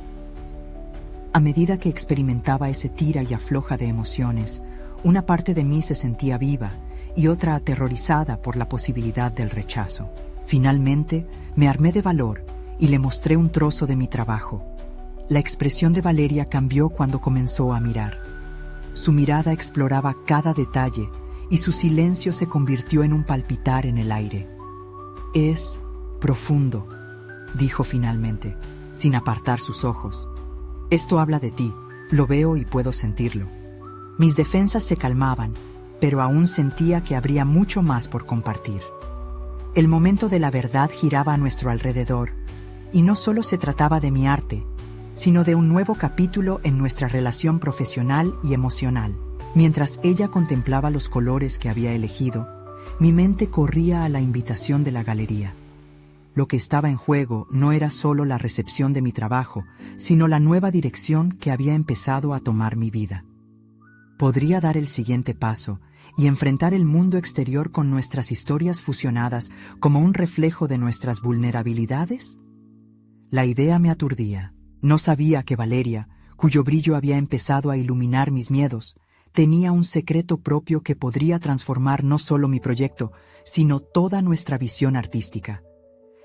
A medida que experimentaba ese tira y afloja de emociones, una parte de mí se sentía viva y otra aterrorizada por la posibilidad del rechazo. Finalmente, me armé de valor y le mostré un trozo de mi trabajo. La expresión de Valeria cambió cuando comenzó a mirar. Su mirada exploraba cada detalle y su silencio se convirtió en un palpitar en el aire. «Es profundo», dijo finalmente, sin apartar sus ojos. «Esto habla de ti, lo veo y puedo sentirlo». Mis defensas se calmaban, pero aún sentía que habría mucho más por compartir. El momento de la verdad giraba a nuestro alrededor, y no solo se trataba de mi arte, sino de un nuevo capítulo en nuestra relación profesional y emocional. Mientras ella contemplaba los colores que había elegido, mi mente corría a la invitación de la galería. Lo que estaba en juego no era solo la recepción de mi trabajo, sino la nueva dirección que había empezado a tomar mi vida. ¿Podría dar el siguiente paso y enfrentar el mundo exterior con nuestras historias fusionadas como un reflejo de nuestras vulnerabilidades? La idea me aturdía. No sabía que Valeria, cuyo brillo había empezado a iluminar mis miedos, tenía un secreto propio que podría transformar no solo mi proyecto, sino toda nuestra visión artística.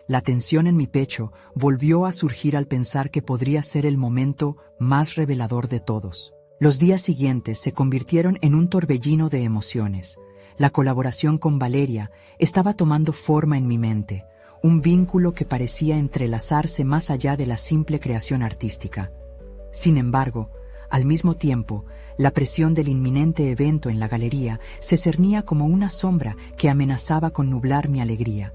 La tensión en mi pecho volvió a surgir al pensar que podría ser el momento más revelador de todos. Los días siguientes se convirtieron en un torbellino de emociones. La colaboración con Valeria estaba tomando forma en mi mente, un vínculo que parecía entrelazarse más allá de la simple creación artística. Sin embargo, al mismo tiempo, la presión del inminente evento en la galería se cernía como una sombra que amenazaba con nublar mi alegría.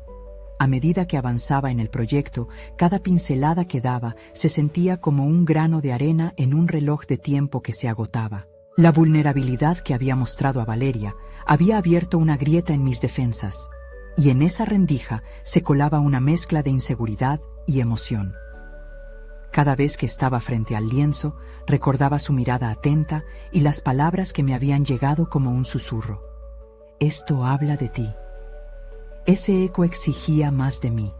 A medida que avanzaba en el proyecto, cada pincelada que daba se sentía como un grano de arena en un reloj de tiempo que se agotaba. La vulnerabilidad que había mostrado a Valeria había abierto una grieta en mis defensas, y en esa rendija se colaba una mezcla de inseguridad y emoción. Cada vez que estaba frente al lienzo, recordaba su mirada atenta y las palabras que me habían llegado como un susurro. Esto habla de ti. Ese eco exigía más de mí,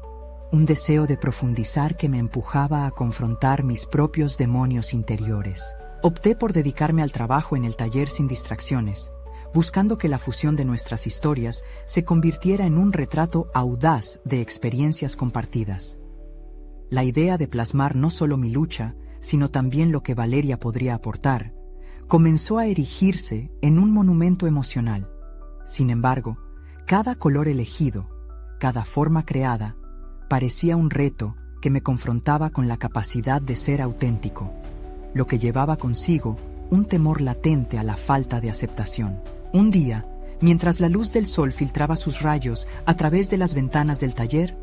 un deseo de profundizar que me empujaba a confrontar mis propios demonios interiores. Opté por dedicarme al trabajo en el taller sin distracciones, buscando que la fusión de nuestras historias se convirtiera en un retrato audaz de experiencias compartidas. La idea de plasmar no solo mi lucha, sino también lo que Valeria podría aportar, comenzó a erigirse en un monumento emocional. Sin embargo, cada color elegido, cada forma creada, parecía un reto que me confrontaba con la capacidad de ser auténtico, lo que llevaba consigo un temor latente a la falta de aceptación. Un día, mientras la luz del sol filtraba sus rayos a través de las ventanas del taller,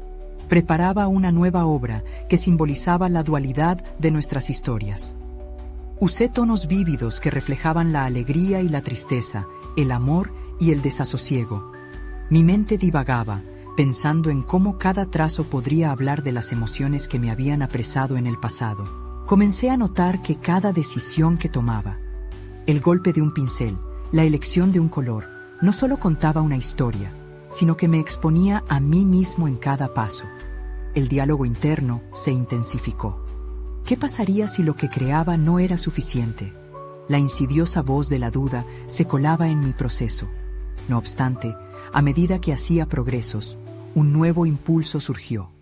preparaba una nueva obra que simbolizaba la dualidad de nuestras historias. Usé tonos vívidos que reflejaban la alegría y la tristeza, el amor y el desasosiego. Mi mente divagaba, pensando en cómo cada trazo podría hablar de las emociones que me habían apresado en el pasado. Comencé a notar que cada decisión que tomaba, el golpe de un pincel, la elección de un color, no solo contaba una historia, sino que me exponía a mí mismo en cada paso. El diálogo interno se intensificó. ¿Qué pasaría si lo que creaba no era suficiente? La insidiosa voz de la duda se colaba en mi proceso. No obstante, a medida que hacía progresos, un nuevo impulso surgió.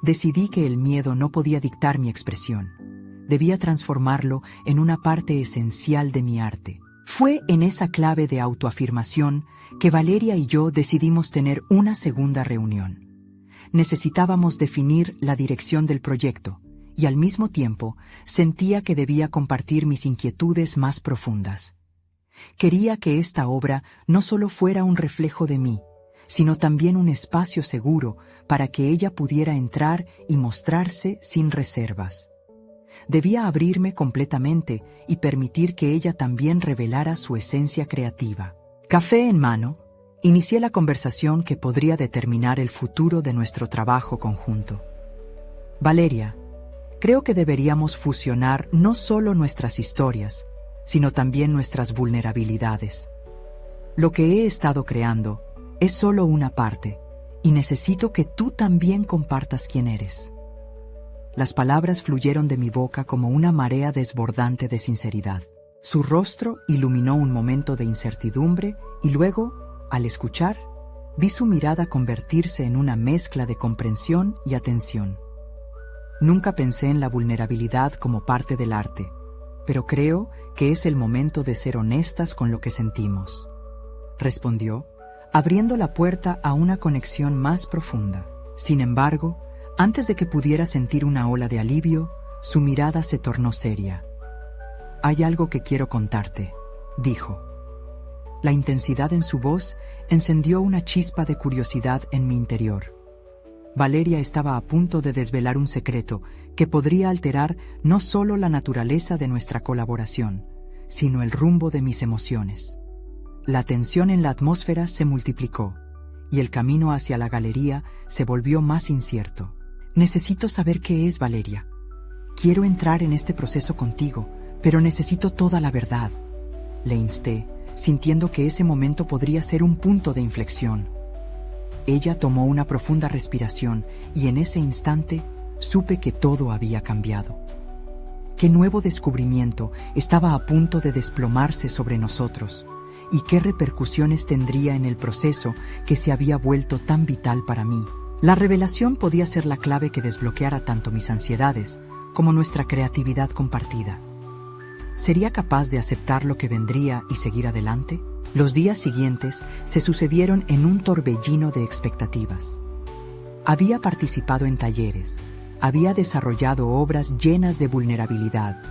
Decidí que el miedo no podía dictar mi expresión. Debía transformarlo en una parte esencial de mi arte. Fue en esa clave de autoafirmación que Valeria y yo decidimos tener una segunda reunión. Necesitábamos definir la dirección del proyecto y al mismo tiempo sentía que debía compartir mis inquietudes más profundas. Quería que esta obra no solo fuera un reflejo de mí, sino también un espacio seguro para que ella pudiera entrar y mostrarse sin reservas. Debía abrirme completamente y permitir que ella también revelara su esencia creativa. Café en mano, inicié la conversación que podría determinar el futuro de nuestro trabajo conjunto. Valeria, creo que deberíamos fusionar no solo nuestras historias, sino también nuestras vulnerabilidades. Lo que he estado creando es solo una parte, y necesito que tú también compartas quién eres. Las palabras fluyeron de mi boca como una marea desbordante de sinceridad. Su rostro iluminó un momento de incertidumbre y luego, al escuchar, vi su mirada convertirse en una mezcla de comprensión y atención. Nunca pensé en la vulnerabilidad como parte del arte, pero creo que es el momento de ser honestas con lo que sentimos, respondió, abriendo la puerta a una conexión más profunda. Sin embargo, antes de que pudiera sentir una ola de alivio, su mirada se tornó seria. Hay algo que quiero contarte, dijo. La intensidad en su voz encendió una chispa de curiosidad en mi interior. Valeria estaba a punto de desvelar un secreto que podría alterar no solo la naturaleza de nuestra colaboración, sino el rumbo de mis emociones. La tensión en la atmósfera se multiplicó, y el camino hacia la galería se volvió más incierto. Necesito saber qué es, Valeria. Quiero entrar en este proceso contigo, pero necesito toda la verdad, le insté, sintiendo que ese momento podría ser un punto de inflexión. Ella tomó una profunda respiración y en ese instante supe que todo había cambiado. Qué nuevo descubrimiento estaba a punto de desplomarse sobre nosotros y qué repercusiones tendría en el proceso que se había vuelto tan vital para mí. La revelación podía ser la clave que desbloqueara tanto mis ansiedades como nuestra creatividad compartida. ¿Sería capaz de aceptar lo que vendría y seguir adelante? Los días siguientes se sucedieron en un torbellino de expectativas. Había participado en talleres, había desarrollado obras llenas de vulnerabilidad,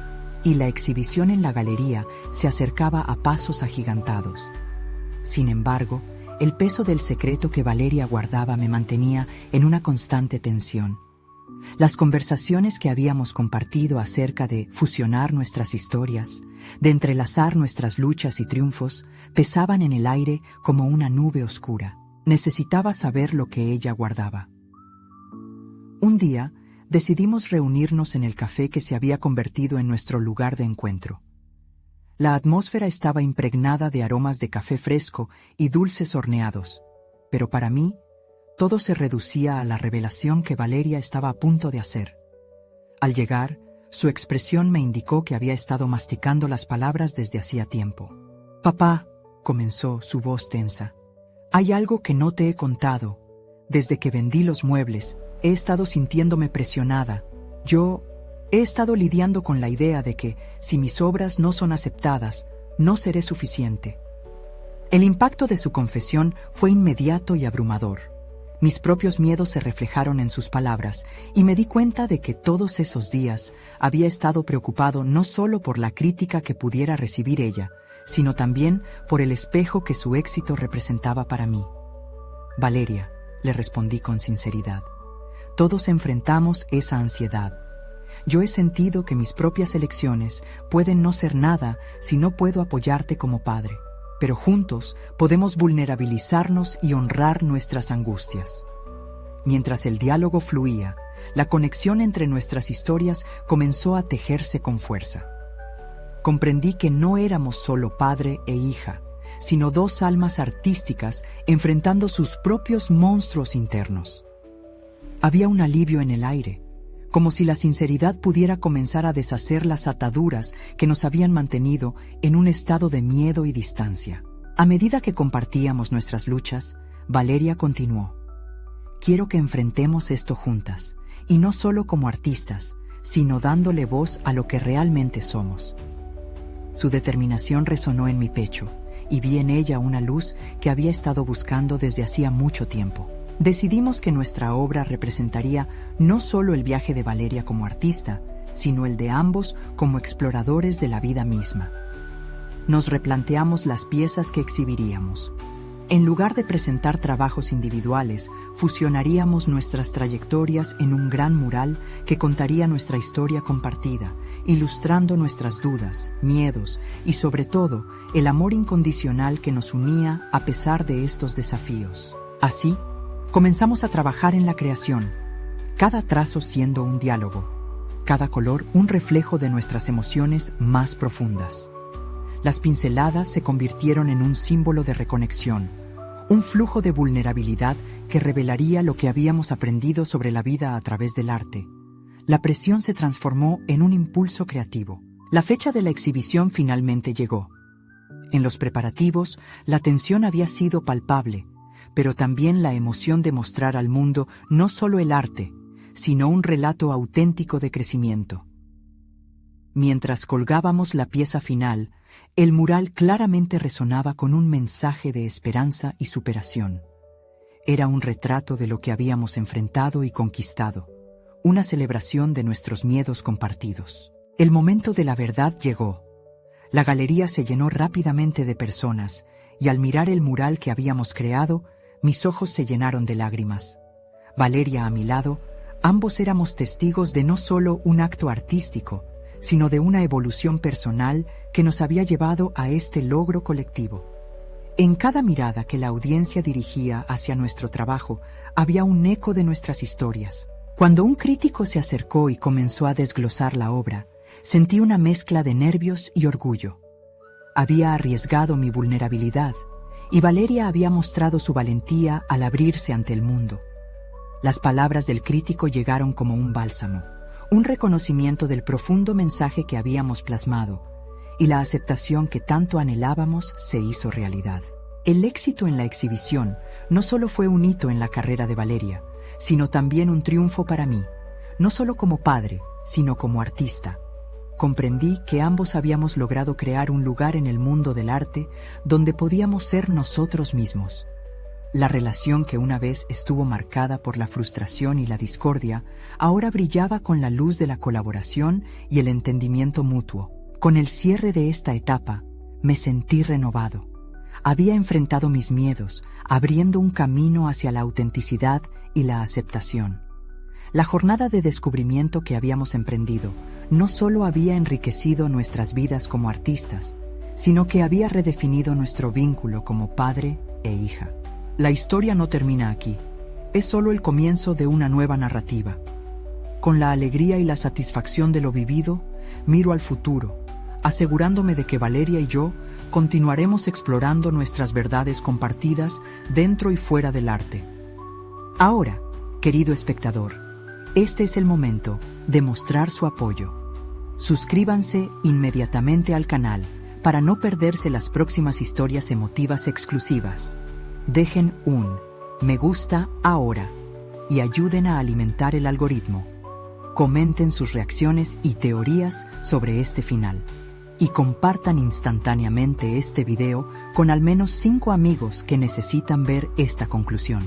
y la exhibición en la galería se acercaba a pasos agigantados. Sin embargo, el peso del secreto que Valeria guardaba me mantenía en una constante tensión. Las conversaciones que habíamos compartido acerca de fusionar nuestras historias, de entrelazar nuestras luchas y triunfos, pesaban en el aire como una nube oscura. Necesitaba saber lo que ella guardaba. Un día, decidimos reunirnos en el café que se había convertido en nuestro lugar de encuentro. La atmósfera estaba impregnada de aromas de café fresco y dulces horneados, pero para mí, todo se reducía a la revelación que Valeria estaba a punto de hacer. Al llegar, su expresión me indicó que había estado masticando las palabras desde hacía tiempo. «Papá», comenzó, su voz tensa, «hay algo que no te he contado. Desde que vendí los muebles, he estado sintiéndome presionada. Yo he estado lidiando con la idea de que, si mis obras no son aceptadas, no seré suficiente». El impacto de su confesión fue inmediato y abrumador. Mis propios miedos se reflejaron en sus palabras y me di cuenta de que todos esos días había estado preocupado no solo por la crítica que pudiera recibir ella, sino también por el espejo que su éxito representaba para mí. «Valeria», le respondí con sinceridad, «todos enfrentamos esa ansiedad. Yo he sentido que mis propias elecciones pueden no ser nada si no puedo apoyarte como padre. Pero juntos podemos vulnerabilizarnos y honrar nuestras angustias». Mientras el diálogo fluía, la conexión entre nuestras historias comenzó a tejerse con fuerza. Comprendí que no éramos solo padre e hija, sino dos almas artísticas enfrentando sus propios monstruos internos. Había un alivio en el aire, como si la sinceridad pudiera comenzar a deshacer las ataduras que nos habían mantenido en un estado de miedo y distancia. A medida que compartíamos nuestras luchas, Valeria continuó: «Quiero que enfrentemos esto juntas, y no solo como artistas, sino dándole voz a lo que realmente somos». Su determinación resonó en mi pecho, y vi en ella una luz que había estado buscando desde hacía mucho tiempo. Decidimos que nuestra obra representaría no solo el viaje de Valeria como artista, sino el de ambos como exploradores de la vida misma. Nos replanteamos las piezas que exhibiríamos. En lugar de presentar trabajos individuales, fusionaríamos nuestras trayectorias en un gran mural que contaría nuestra historia compartida, ilustrando nuestras dudas, miedos y, sobre todo, el amor incondicional que nos unía a pesar de estos desafíos. Así, comenzamos a trabajar en la creación, cada trazo siendo un diálogo, cada color un reflejo de nuestras emociones más profundas. Las pinceladas se convirtieron en un símbolo de reconexión, un flujo de vulnerabilidad que revelaría lo que habíamos aprendido sobre la vida a través del arte. La presión se transformó en un impulso creativo. La fecha de la exhibición finalmente llegó. En los preparativos, la tensión había sido palpable, pero también la emoción de mostrar al mundo no solo el arte, sino un relato auténtico de crecimiento. Mientras colgábamos la pieza final, el mural claramente resonaba con un mensaje de esperanza y superación. Era un retrato de lo que habíamos enfrentado y conquistado, una celebración de nuestros miedos compartidos. El momento de la verdad llegó. La galería se llenó rápidamente de personas, y al mirar el mural que habíamos creado, mis ojos se llenaron de lágrimas. Valeria a mi lado, ambos éramos testigos de no solo un acto artístico, sino de una evolución personal que nos había llevado a este logro colectivo. En cada mirada que la audiencia dirigía hacia nuestro trabajo, había un eco de nuestras historias. Cuando un crítico se acercó y comenzó a desglosar la obra, sentí una mezcla de nervios y orgullo. Había arriesgado mi vulnerabilidad, y Valeria había mostrado su valentía al abrirse ante el mundo. Las palabras del crítico llegaron como un bálsamo, un reconocimiento del profundo mensaje que habíamos plasmado, y la aceptación que tanto anhelábamos se hizo realidad. El éxito en la exhibición no solo fue un hito en la carrera de Valeria, sino también un triunfo para mí, no solo como padre, sino como artista. Comprendí que ambos habíamos logrado crear un lugar en el mundo del arte donde podíamos ser nosotros mismos. La relación que una vez estuvo marcada por la frustración y la discordia, ahora brillaba con la luz de la colaboración y el entendimiento mutuo. Con el cierre de esta etapa, me sentí renovado. Había enfrentado mis miedos, abriendo un camino hacia la autenticidad y la aceptación. La jornada de descubrimiento que habíamos emprendido no solo había enriquecido nuestras vidas como artistas, sino que había redefinido nuestro vínculo como padre e hija. La historia no termina aquí, es solo el comienzo de una nueva narrativa. con la alegría y la satisfacción de lo vivido, miro al futuro, asegurándome de que Valeria y yo continuaremos explorando nuestras verdades compartidas dentro y fuera del arte. Ahora, querido espectador, este es el momento de mostrar su apoyo. Suscríbanse inmediatamente al canal para no perderse las próximas historias emotivas exclusivas. Dejen un me gusta ahora y ayuden a alimentar el algoritmo. Comenten sus reacciones y teorías sobre este final. Y compartan instantáneamente este video con al menos 5 amigos que necesitan ver esta conclusión.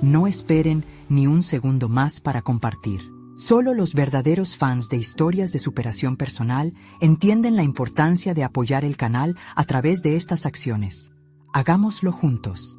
No esperen ni un segundo más para compartir. Solo los verdaderos fans de historias de superación personal entienden la importancia de apoyar el canal a través de estas acciones. Hagámoslo juntos.